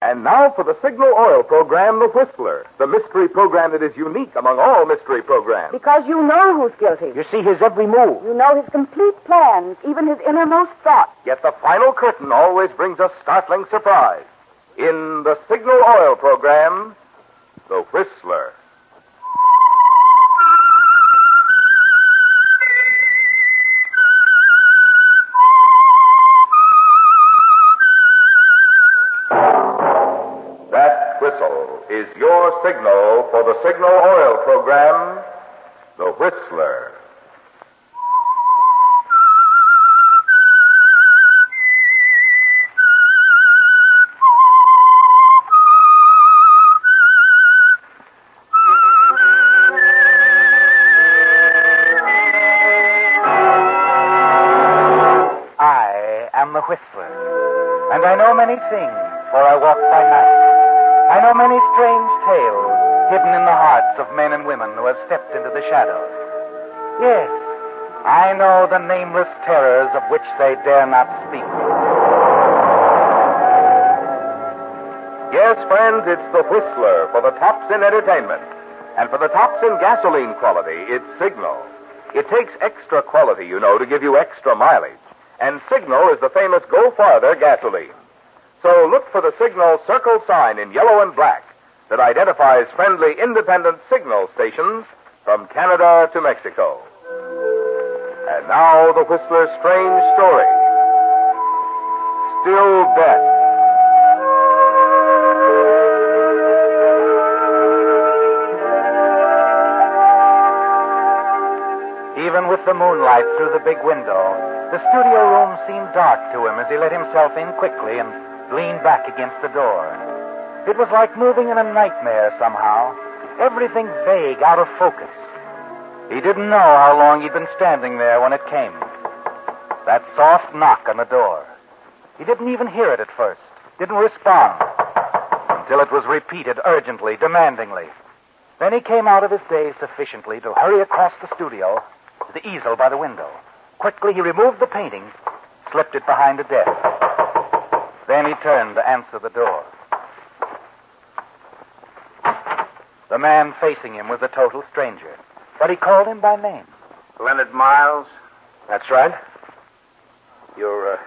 And now for the Signal Oil program, The Whistler, the mystery program that is unique among all mystery programs. Because you know who's guilty. You see his every move. You know his complete plans, even his innermost thoughts. Yet the final curtain always brings a startling surprise. In the Signal Oil program, The Whistler. That whistle is your signal for the Signal Oil program, The Whistler. I am the Whistler, and I know many things, for I walk by night. I know many strange tales hidden in the hearts of men and women who have stepped into the shadows. Yes, I know the nameless terrors of which they dare not speak. Yes, friends, it's The Whistler for the tops in entertainment. And for the tops in gasoline quality, it's Signal. It takes extra quality, you know, to give you extra mileage. And Signal is the famous Go Farther gasoline. So look for the Signal circle sign in yellow and black that identifies friendly independent signal stations from Canada to Mexico. And now the Whistler's strange story. Still Death. Even with the moonlight through the big window, the studio room seemed dark to him as he let himself in quickly and leaned back against the door. It was like moving in a nightmare somehow, everything vague, out of focus. He didn't know how long he'd been standing there when it came. That soft knock on the door. He didn't even hear it at first, didn't respond, until it was repeated urgently, demandingly. Then he came out of his daze sufficiently to hurry across the studio to the easel by the window. Quickly, he removed the painting, slipped it behind a desk. Then he turned to answer the door. The man facing him was a total stranger, but he called him by name. Leonard Miles? That's right. You're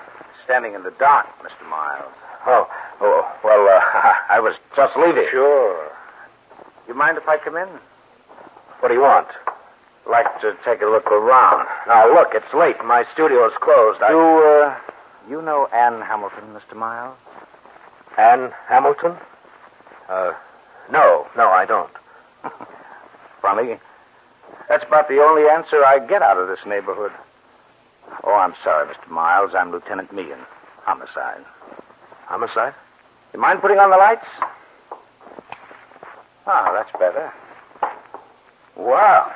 standing in the dark, Mr. Miles. I was just leaving. Sure. You mind if I come in? What do you want? Like to take a look around. Now, look, it's late. My studio is closed. You know Anne Hamilton, Mr. Miles? Anne Hamilton? No, I don't. Funny. That's about the only answer I get out of this neighborhood. Oh, I'm sorry, Mr. Miles. I'm Lieutenant Meehan. Homicide. Homicide? You mind putting on the lights? Ah, that's better. Wow.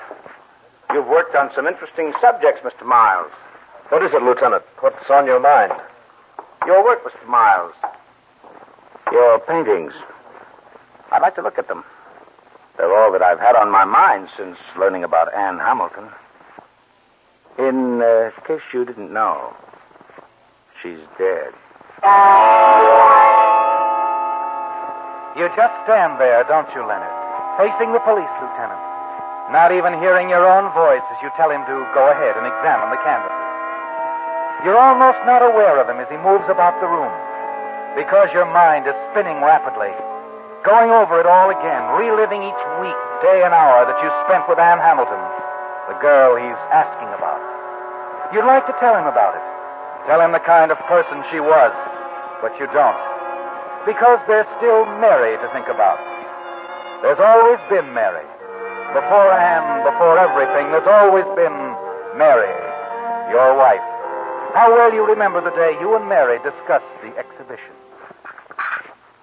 You've worked on some interesting subjects, Mr. Miles. What is it, Lieutenant? What's on your mind? Your work, Mr. Miles. Your paintings. I'd like to look at them. They're all that I've had on my mind since learning about Anne Hamilton. In case you didn't know, she's dead. You just stand there, don't you, Leonard? Facing the police lieutenant. Not even hearing your own voice as you tell him to go ahead and examine the canvases. You're almost not aware of him as he moves about the room, because your mind is spinning rapidly, going over it all again, reliving each week, day, and hour that you spent with Anne Hamilton, the girl he's asking about. You'd like to tell him about it, tell him the kind of person she was, but you don't, because there's still Mary to think about. There's always been Mary. Before Anne, before everything, there's always been Mary, your wife. How well you remember the day you and Mary discussed the exhibition.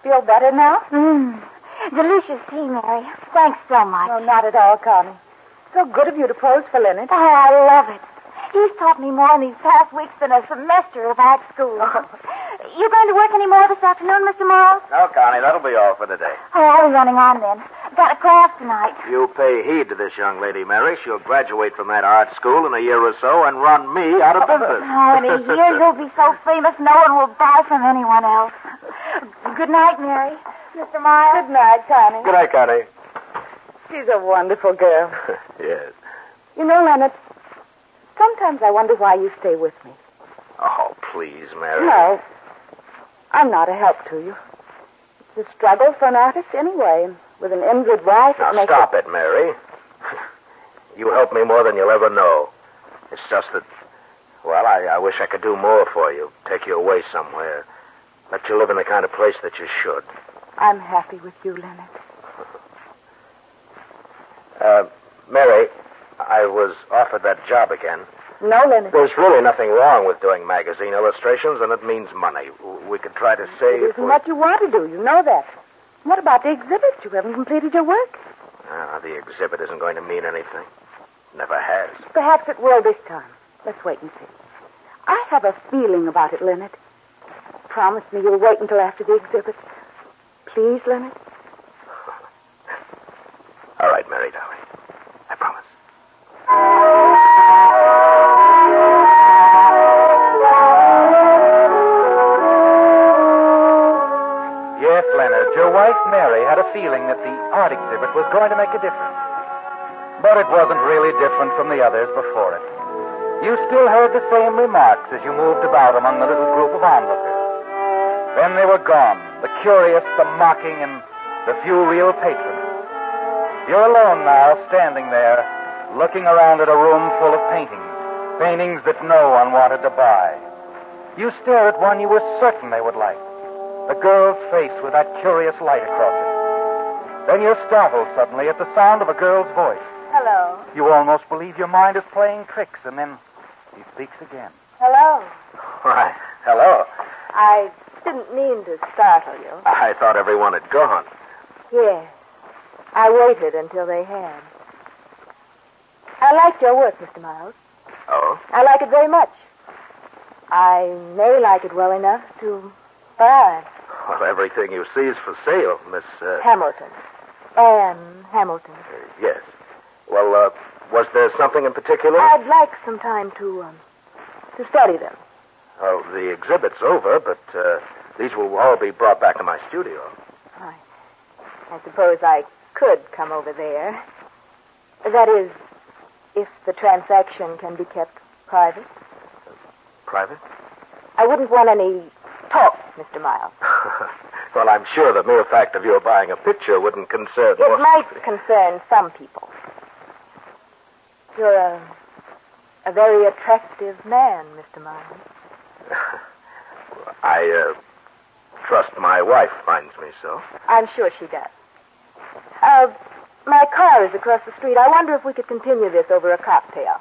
Feel better now? Delicious tea, Mary. Thanks so much. No, not at all, Connie. So good of you to pose for Leonard. Oh, I love it. He's taught me more in these past weeks than a semester of art school. You going to work any more this afternoon, Mr. Miles? No, Connie, that'll be all for the day. Oh, I'll be running on then. Got a class tonight. You pay heed to this young lady, Mary. She'll graduate from that art school in a year or so and run me out of business. Oh, in a year you'll be so famous no one will buy from anyone else. Good night, Mary. Mr. Miles. Good night, Connie. Good night, Connie. She's a wonderful girl. Yes. You know, Leonard, sometimes I wonder why you stay with me. Oh, please, Mary. No, I'm not a help to you. It's a struggle for an artist anyway, and with an injured wife, Now, it makes stop it, Mary. You help me more than you'll ever know. It's just that, well, I wish I could do more for you. Take you away somewhere. Let you live in the kind of place that you should. I'm happy with you, Leonard. Mary, I was offered that job again. No, Leonard. There's really nothing wrong with doing magazine illustrations, and it means money. We could try to save... It isn't what you want to do. You know that. What about the exhibit? You haven't completed your work. The exhibit isn't going to mean anything. Never has. Perhaps it will this time. Let's wait and see. I have a feeling about it, Leonard. Promise me you'll wait until after the exhibit. Please, Leonard? All right, Mary, darling. I promise. Yes, Leonard, your wife Mary had a feeling that the art exhibit was going to make a difference. But it wasn't really different from the others before it. You still heard the same remarks as you moved about among the little group of onlookers. Then they were gone, the curious, the mocking, and the few real patrons. You're alone now, standing there, looking around at a room full of paintings that no one wanted to buy. You stare at one you were certain they would like, the girl's face with that curious light across it. Then you're startled suddenly at the sound of a girl's voice. Hello. You almost believe your mind is playing tricks, and then he speaks again. Hello. Why, hello. I didn't mean to startle you. I thought everyone had gone. Yes. I waited until they had. I liked your work, Mr. Miles. Oh? I like it very much. I may like it well enough to buy. Well, everything you see is for sale, Miss... Hamilton. Anne Hamilton. Yes. Well, was there something in particular? I'd like some time to study them. Well, the exhibit's over, but these will all be brought back to my studio. I suppose I could come over there. That is, if the transaction can be kept private. Private? I wouldn't want any talk, Mr. Miles. Well, I'm sure the mere fact of your buying a picture wouldn't concern... It might concern some people. You're a very attractive man, Mr. Miles. I trust my wife finds me so. I'm sure she does. My car is across the street. I wonder if we could continue this over a cocktail.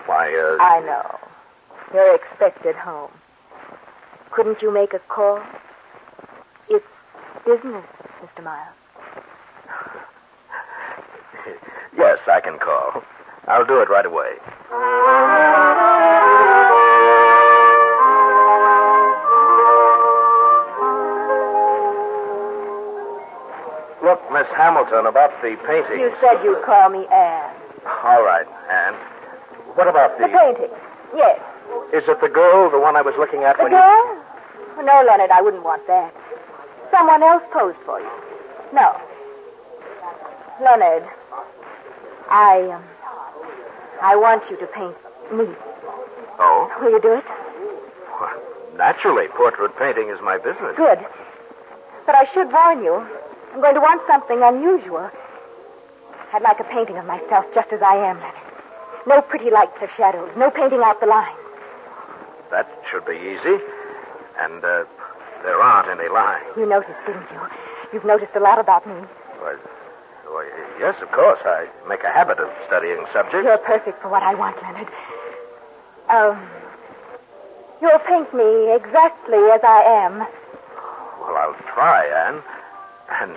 Why, I know. You're expected home. Couldn't you make a call? It's business, Mr. Miles. Yes, I can call. I'll do it right away. Look, Miss Hamilton, about the painting. You said you'd call me Anne. All right, Anne. What about The painting. Yes. Is it the girl, the one I was looking at The when girl? No, Leonard, I wouldn't want that. Someone else posed for you. No. Leonard, I want you to paint me. Oh? Will you do it? Well, naturally, portrait painting is my business. Good. But I should warn you. I'm going to want something unusual. I'd like a painting of myself just as I am, Leonard. No pretty lights or shadows. No painting out the lines. That should be easy. And there aren't any lines. You noticed, didn't you? You've noticed a lot about me. Well, yes, of course. I make a habit of studying subjects. You're perfect for what I want, Leonard. You'll paint me exactly as I am. Well, I'll try, Anne. And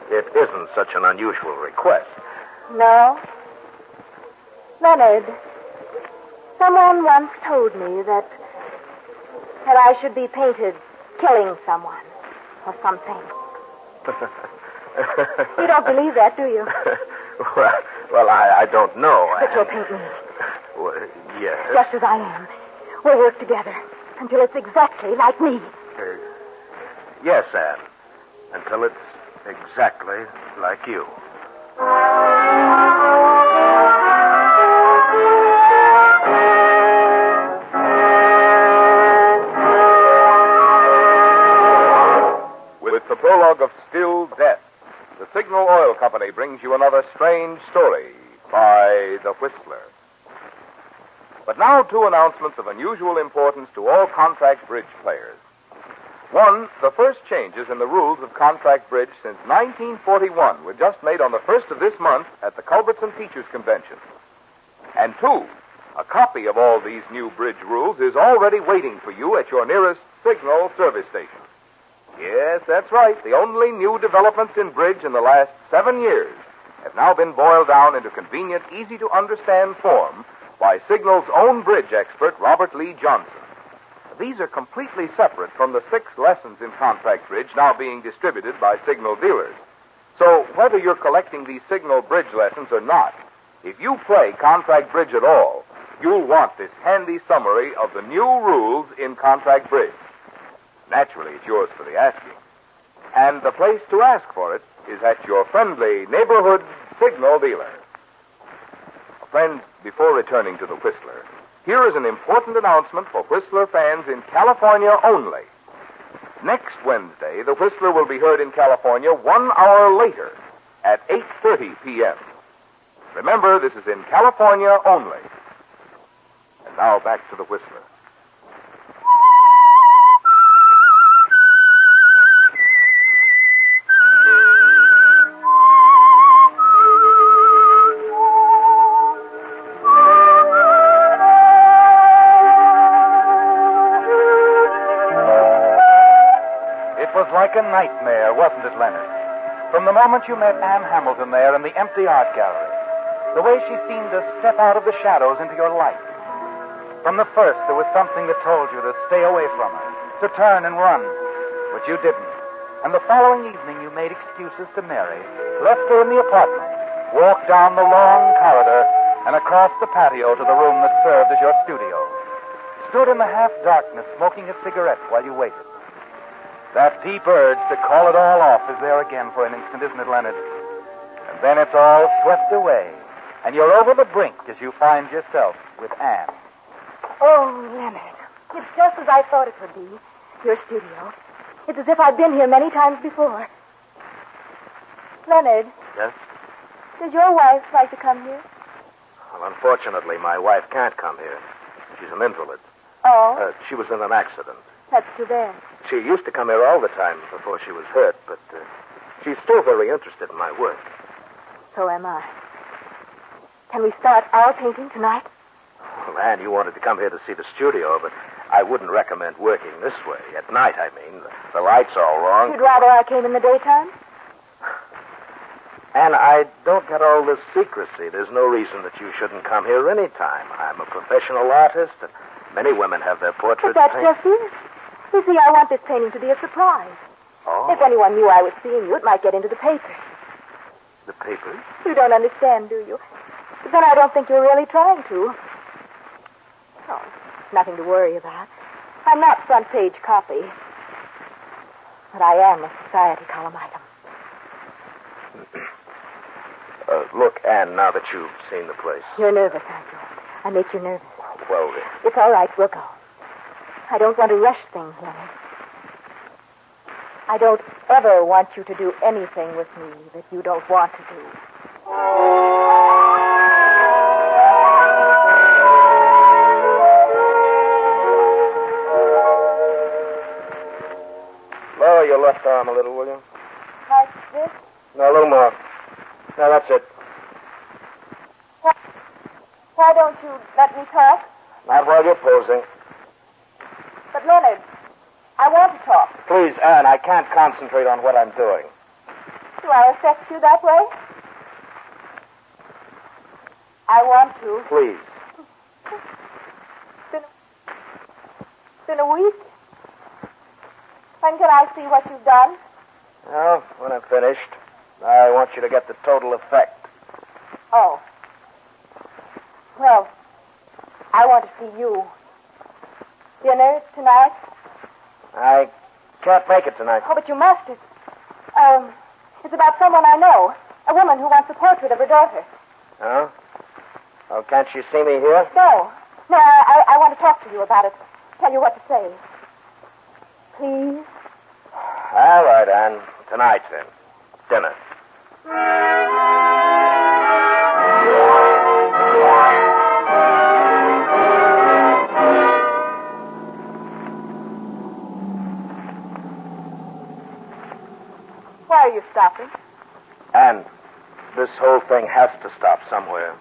it isn't such an unusual request. No? Leonard, someone once told me that I should be painted killing someone or something. You don't believe that, do you? well, I don't know. But you'll paint me. Well, yes. Just as I am. We'll work together until it's exactly like me. Yes, Anne. until it's exactly like you. With the prologue of Still Death, the Signal Oil Company brings you another strange story by The Whistler. But now, two announcements of unusual importance to all contract bridge players. One, the first changes in the rules of contract bridge since 1941 were just made on the 1st of this month at the Culbertson Teachers Convention. And two, a copy of all these new bridge rules is already waiting for you at your nearest Signal service station. Yes, that's right. The only new developments in bridge in the last 7 years have now been boiled down into convenient, easy-to-understand form by Signal's own bridge expert, Robert Lee Johnson. These are completely separate from the 6 lessons in contract bridge now being distributed by Signal dealers. So whether you're collecting these Signal bridge lessons or not, if you play contract bridge at all, you'll want this handy summary of the new rules in contract bridge. Naturally, it's yours for the asking. And the place to ask for it is at your friendly neighborhood Signal dealer. Friends, before returning to the Whistler, here is an important announcement for Whistler fans in California only. Next Wednesday, the Whistler will be heard in California 1 hour later at 8:30 p.m. Remember, this is in California only. And now back to the Whistler. Like a nightmare, wasn't it, Leonard? From the moment you met Anne Hamilton there in the empty art gallery, the way she seemed to step out of the shadows into your life. From the first, there was something that told you to stay away from her, to turn and run, but you didn't. And the following evening, you made excuses to Mary, left her in the apartment, walked down the long corridor, and across the patio to the room that served as your studio. Stood in the half-darkness, smoking a cigarette while you waited. That deep urge to call it all off is there again for an instant, isn't it, Leonard? And then it's all swept away, and you're over the brink as you find yourself with Anne. Oh, Leonard, it's just as I thought it would be. Your studio. It's as if I'd been here many times before. Leonard. Yes? Does your wife like to come here? Well, unfortunately, my wife can't come here. She's an invalid. Oh? She was in an accident. That's too bad. She used to come here all the time before she was hurt, but she's still very interested in my work. So am I. Can we start our painting tonight? Well, Anne, you wanted to come here to see the studio, but I wouldn't recommend working this way. At night, I mean. The lights are all wrong. You'd rather I came in the daytime? Anne, I don't get all this secrecy. There's no reason that you shouldn't come here any time. I'm a professional artist, and many women have their portraits But that's painted. just it. You see, I want this painting to be a surprise. Oh. If anyone knew I was seeing you, it might get into the papers. The papers? You don't understand, do you? But then I don't think you're really trying to. Oh, nothing to worry about. I'm not front page copy. But I am a society column item. Look, Anne, now that you've seen the place. You're nervous, aren't you? I make you nervous. Well, It's all right. We'll go. I don't want to rush things, Leonard. I don't ever want you to do anything with me that you don't want to do. lower your left arm a little, will you? Like this? No, a little more. No, that's it. Why don't you let me talk? Not while you're posing. But, Leonard, I want to talk. Please, Anne, I can't concentrate on what I'm doing. Do I affect you that way? I want to. Please. Been a week? When can I see what you've done? Well, when I'm finished, I want you to get the total effect. Oh. Well, I want to see you. Dinner tonight? I can't make it tonight. Oh, but you must. It's about someone I know. A woman who wants a portrait of her daughter. Oh? Oh, can't she see me here? No. No, I want to talk to you about it. Tell you what to say. Please? All right, Anne. Tonight, then. Dinner. Why are you stopping? Anne, this whole thing has to stop somewhere.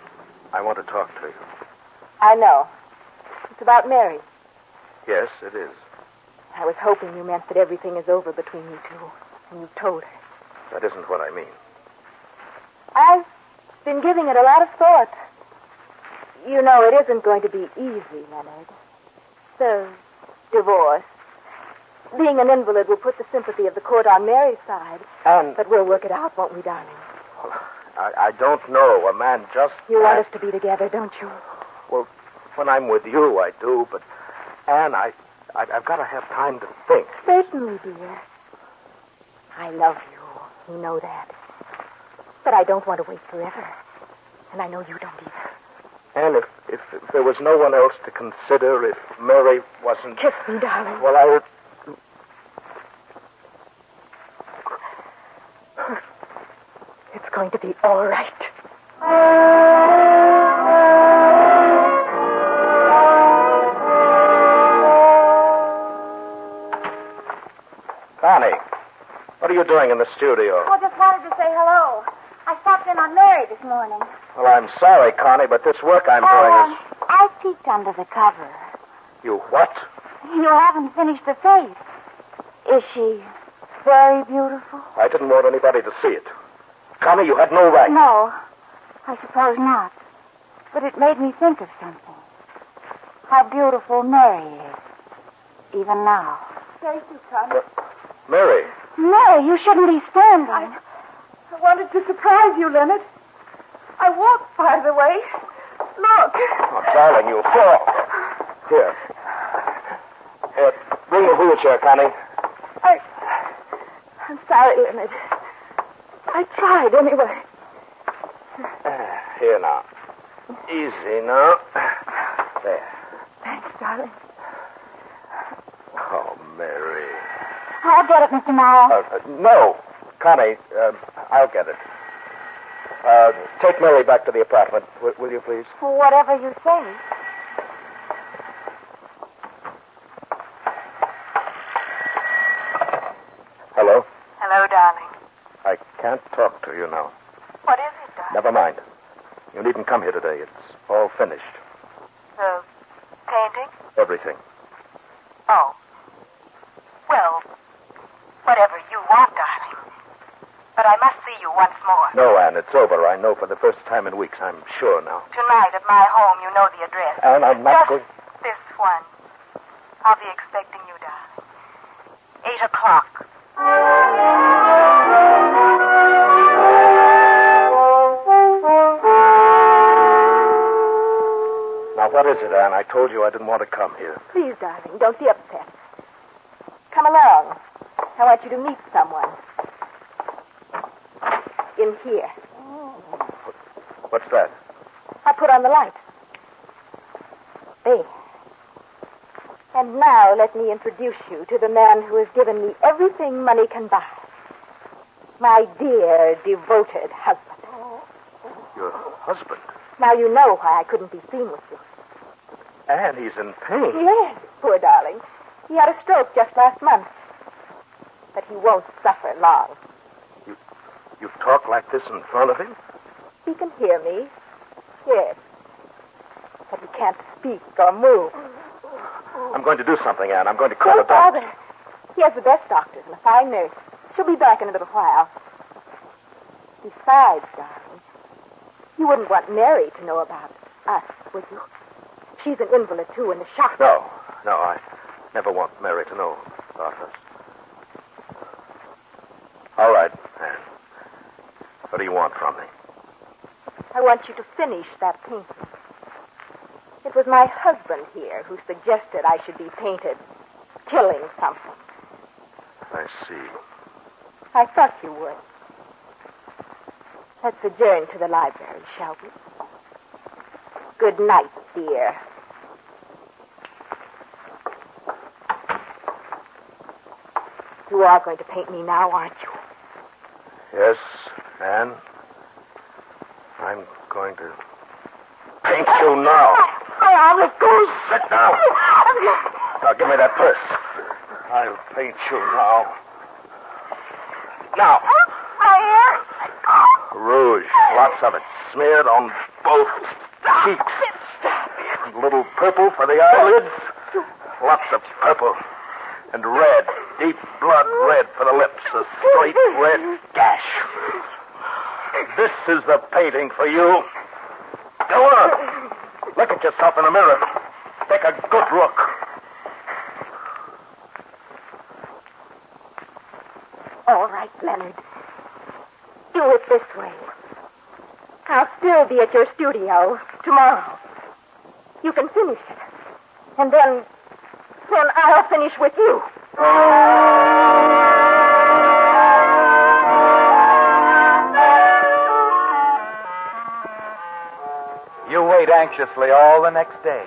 I want to talk to you. I know. It's about Mary. Yes, it is. I was hoping you meant that everything is over between you two, and you've told her. That isn't what I mean. I've been giving it a lot of thought. You know, it isn't going to be easy, Leonard. The divorce. Being an invalid will put the sympathy of the court on Mary's side. Anne... But we'll work it out, won't we, darling? Well, I don't know. A man just... You want us to be together, don't you? Well, when I'm with you, I do, but... Anne, I've got to have time to think. Certainly, dear. I love you. You know that. But I don't want to wait forever. And I know you don't either. Anne, if there was no one else to consider, if Mary wasn't... Kiss me, darling. Well, I would... It's going to be all right. Connie, what are you doing in the studio? Oh, just wanted to say hello. I stopped in on Mary this morning. Well, I'm sorry, Connie, but this work I'm doing is... I peeked under the cover. You what? You haven't finished the face. Is she very beautiful? I didn't want anybody to see it. Connie, you had no right. No, I suppose not. But it made me think of something. How beautiful Mary is, even now. Thank you, Connie. Mary. Mary, you shouldn't be standing. I wanted to surprise you, Leonard. I walked, by the way. Look. Oh, darling, you'll fall. Here. Here, bring the wheelchair, Connie. I'm sorry, Leonard. I tried anyway. Here now. Easy now. There. Thanks, darling. Oh, Mary. I'll get it, Mr. Miles. No. Connie, I'll get it. Take Mary back to the apartment, will you, please? Whatever you say. Hello? Hello, darling. I can't talk to you now. What is it, darling? Never mind. You needn't come here today. It's all finished. The painting? Everything. Oh. Well, whatever you want, darling. But I must see you once more. No, Anne, it's over. I know for the first time in weeks. I'm sure now. Tonight at my home, you know the address. Anne, I'm not Just going... this one. I'll be expecting you, darling. 8 o'clock. Now, what is it, Anne? I told you I didn't want to come here. Please, darling, don't be upset. Come along. I want you to meet someone. In here. What's that? I'll put on the light. There. And now let me introduce you to the man who has given me everything money can buy. My dear, devoted husband. Your husband? Now you know why I couldn't be seen with you. Anne, he's in pain. Yes, poor darling. He had a stroke just last month. But he won't suffer long. You talk like this in front of him? He can hear me. Yes. But he can't speak or move. I'm going to do something, Anne. I'm going to call Don't a doctor. bother. He has the best doctors and a fine nurse. She'll be back in a little while. Besides, darling, you wouldn't want Mary to know about us, would you? She's an invalid, too, in the shock. No, I never want Mary to know about us. All right, Anne. What do you want from me? I want you to finish that painting. It was my husband here who suggested I should be painted killing something. I see. I thought you would. Let's adjourn to the library, shall we? Good night, dear. You are going to paint me now, aren't you? Yes, Anne. I'm going to paint you now. My arm is goes. Sit down. Now, give me that purse. I'll paint you now. Now. Rouge, lots of it, smeared on both cheeks. A little purple for the eyelids. Lots of purple. And red, deep blood red for the lips. A straight red gash. This is the painting for you. Go on. Look at yourself in the mirror. Take a good look. All right, Leonard. Do it this way. I'll still be at your studio tomorrow. You can finish it. And then I'll finish with you. You wait anxiously all the next day.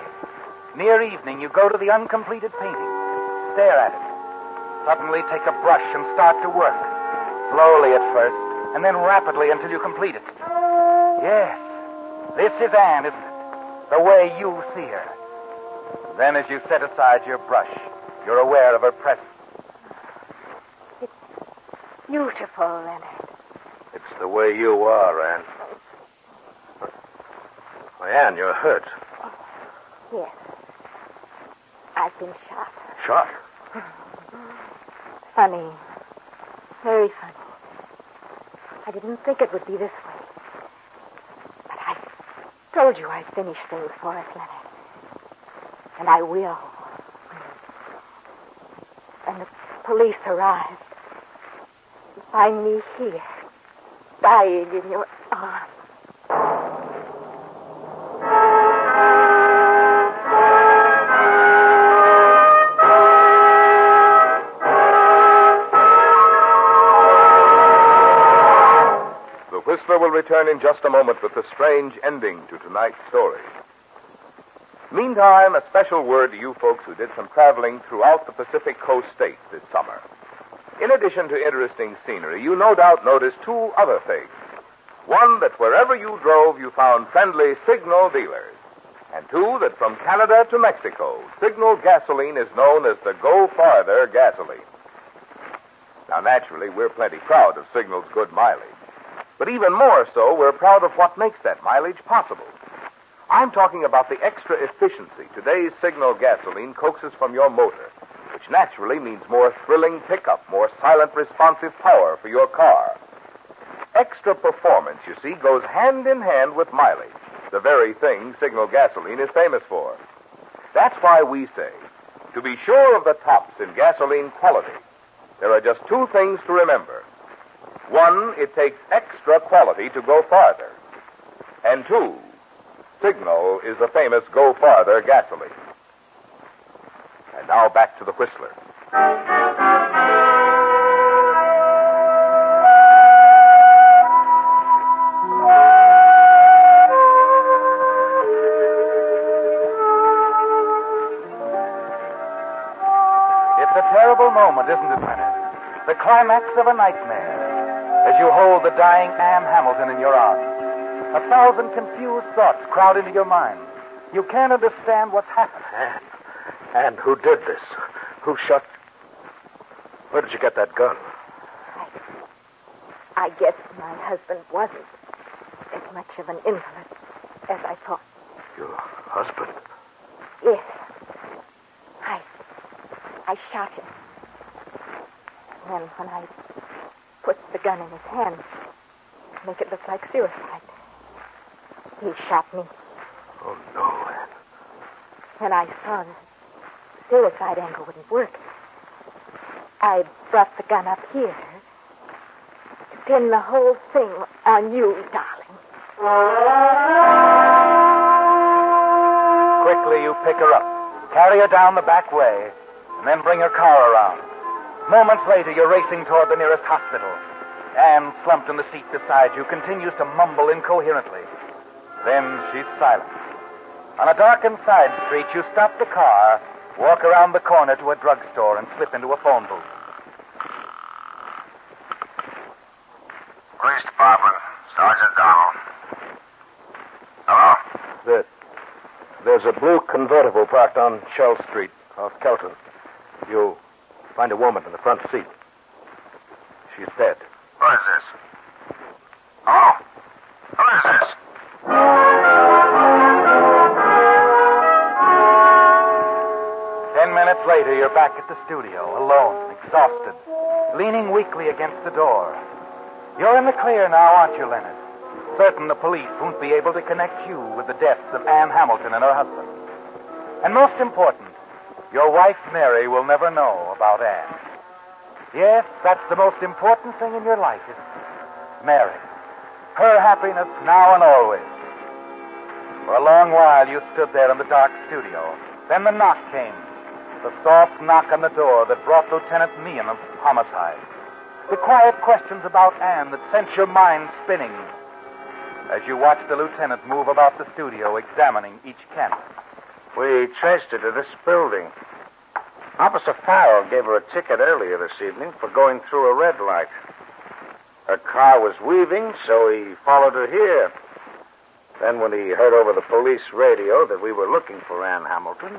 Near evening, you go to the uncompleted painting. Stare at it. Suddenly take a brush and start to work. Slowly at first, and then rapidly until you complete it. Yes, this is Anne, isn't it? The way you see her. Then as you set aside your brush, you're aware of her presence. It's beautiful, Leonard. It's the way you are, Anne. Why, Anne, you're hurt. Yes. I've been shot. Shot? Funny. Very funny. I didn't think it would be this way. But I told you I'd finish things for us, Leonard. And I will. When the police arrive, you find me here, dying in your arms. The Whistler will return in just a moment with the strange ending to tonight's story. Meantime, a special word to you folks who did some traveling throughout the Pacific Coast states this summer. In addition to interesting scenery, you no doubt noticed two other things. One, that wherever you drove, you found friendly Signal dealers. And two, that from Canada to Mexico, Signal gasoline is known as the Go Farther gasoline. Now, naturally, we're plenty proud of Signal's good mileage. But even more so, we're proud of what makes that mileage possible. I'm talking about the extra efficiency today's Signal gasoline coaxes from your motor, which naturally means more thrilling pickup, more silent, responsive power for your car. Extra performance, you see, goes hand in hand with mileage, the very thing Signal gasoline is famous for. That's why we say, to be sure of the tops in gasoline quality, there are just two things to remember. One, it takes extra quality to go farther. And two, Signal is the famous Go Farther gasoline. And now back to the Whistler. It's a terrible moment, isn't it, Leonard? The climax of a nightmare. As you hold the dying Anne Hamilton in your arms, 1,000 confused thoughts crowd into your mind. You can't understand what's happened. Anne, who did this? Who shot? Where did you get that gun? I guess my husband wasn't as much of an invalid as I thought. Your husband? Yes. I shot him. And when I put the gun in his hand to make it look like suicide, he shot me. Oh, no, Anne. When I saw the suicide angle wouldn't work, I brought the gun up here to pin the whole thing on you, darling. Quickly, you pick her up, carry her down the back way, and then bring her car around. Moments later, you're racing toward the nearest hospital. Anne, slumped in the seat beside you, continues to mumble incoherently. Then she's silent. On a darkened side street, you stop the car, walk around the corner to a drugstore, and slip into a phone booth. Police Department, Sergeant Donald. Hello? There's a blue convertible parked on Shell Street off Kelton. You'll find a woman in the front seat. She's dead. Who is this? Oh, who is this? 10 minutes later, you're back at the studio, alone, exhausted, leaning weakly against the door. You're in the clear now, aren't you, Leonard? Certain the police won't be able to connect you with the deaths of Anne Hamilton and her husband. And most important, your wife, Mary, will never know about Anne. Yes, that's the most important thing in your life, isn't it? Mary. Her happiness now and always. For a long while, you stood there in the dark studio. Then the knock came. The soft knock on the door that brought Lieutenant Meehan of homicide. The quiet questions about Anne that sent your mind spinning as you watched the lieutenant move about the studio, examining each canvas. We traced her to this building. Officer Farrell gave her a ticket earlier this evening for going through a red light. Her car was weaving, so he followed her here. Then when he heard over the police radio that we were looking for Anne Hamilton,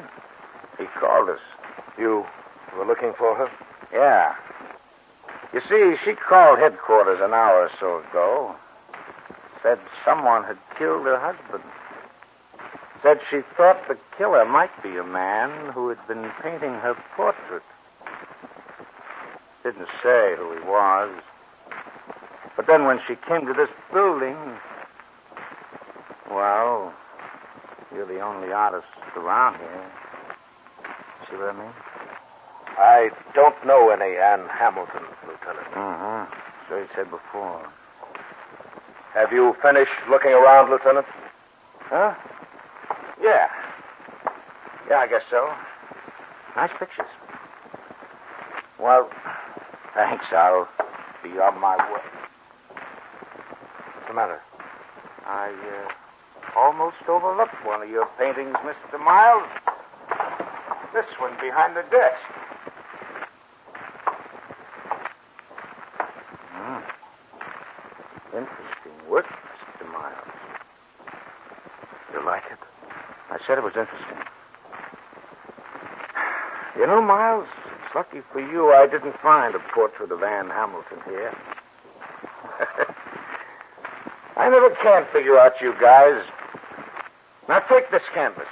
he called us. You were looking for her? Yeah. You see, she called headquarters an hour or so ago. Said someone had killed her husband. Said she thought the killer might be a man who had been painting her portrait. Didn't say who he was. But then when she came to this building, well, you're the only artist around here. See what I mean? I don't know any Anne Hamilton, Lieutenant. Mm-hmm. So you said before. Have you finished looking around, Lieutenant? Huh? Yeah. Yeah, I guess so. Nice pictures. Well, thanks. I'll be on my way. What's the matter? I almost overlooked one of your paintings, Mr. Miles. This one behind the desk. Interesting work, Mr. Miles. You like it? I said it was interesting. You know, Miles, it's lucky for you I didn't find a portrait of Anne Hamilton here. I never can figure out you guys. Now take this canvas.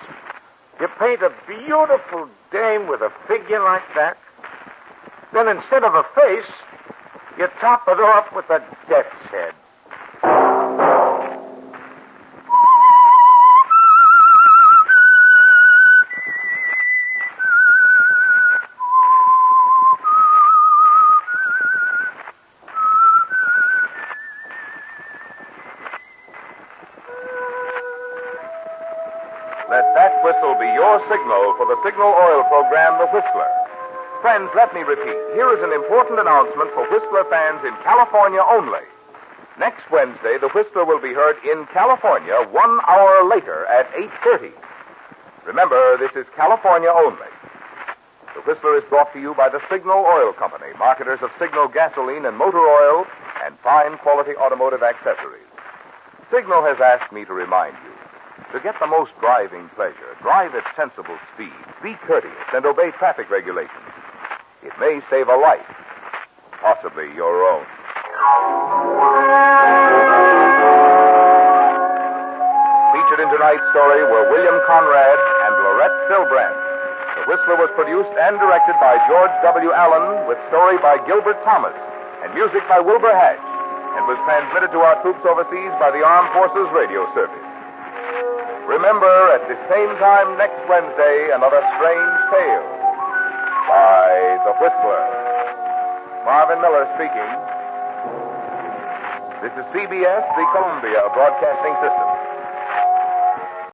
You paint a beautiful dame with a figure like that. Then instead of a face, you top it off with a death's head. Let that whistle be your signal for the Signal Oil program, The Whistler. Friends, let me repeat. Here is an important announcement for Whistler fans in California only. Next Wednesday, The Whistler will be heard in California 1 hour later at 8:30. Remember, this is California only. The Whistler is brought to you by the Signal Oil Company, marketers of Signal gasoline and motor oil and fine quality automotive accessories. Signal has asked me to remind you, to get the most driving pleasure, drive at sensible speed, be courteous, and obey traffic regulations. It may save a life, possibly your own. Featured in tonight's story were William Conrad and Lorette Silbrand. The Whistler was produced and directed by George W. Allen, with story by Gilbert Thomas and music by Wilbur Hatch, and was transmitted to our troops overseas by the Armed Forces Radio Service. Remember, at the same time next Wednesday, another strange tale by The Whistler. Marvin Miller speaking. This is CBS, the Columbia Broadcasting System.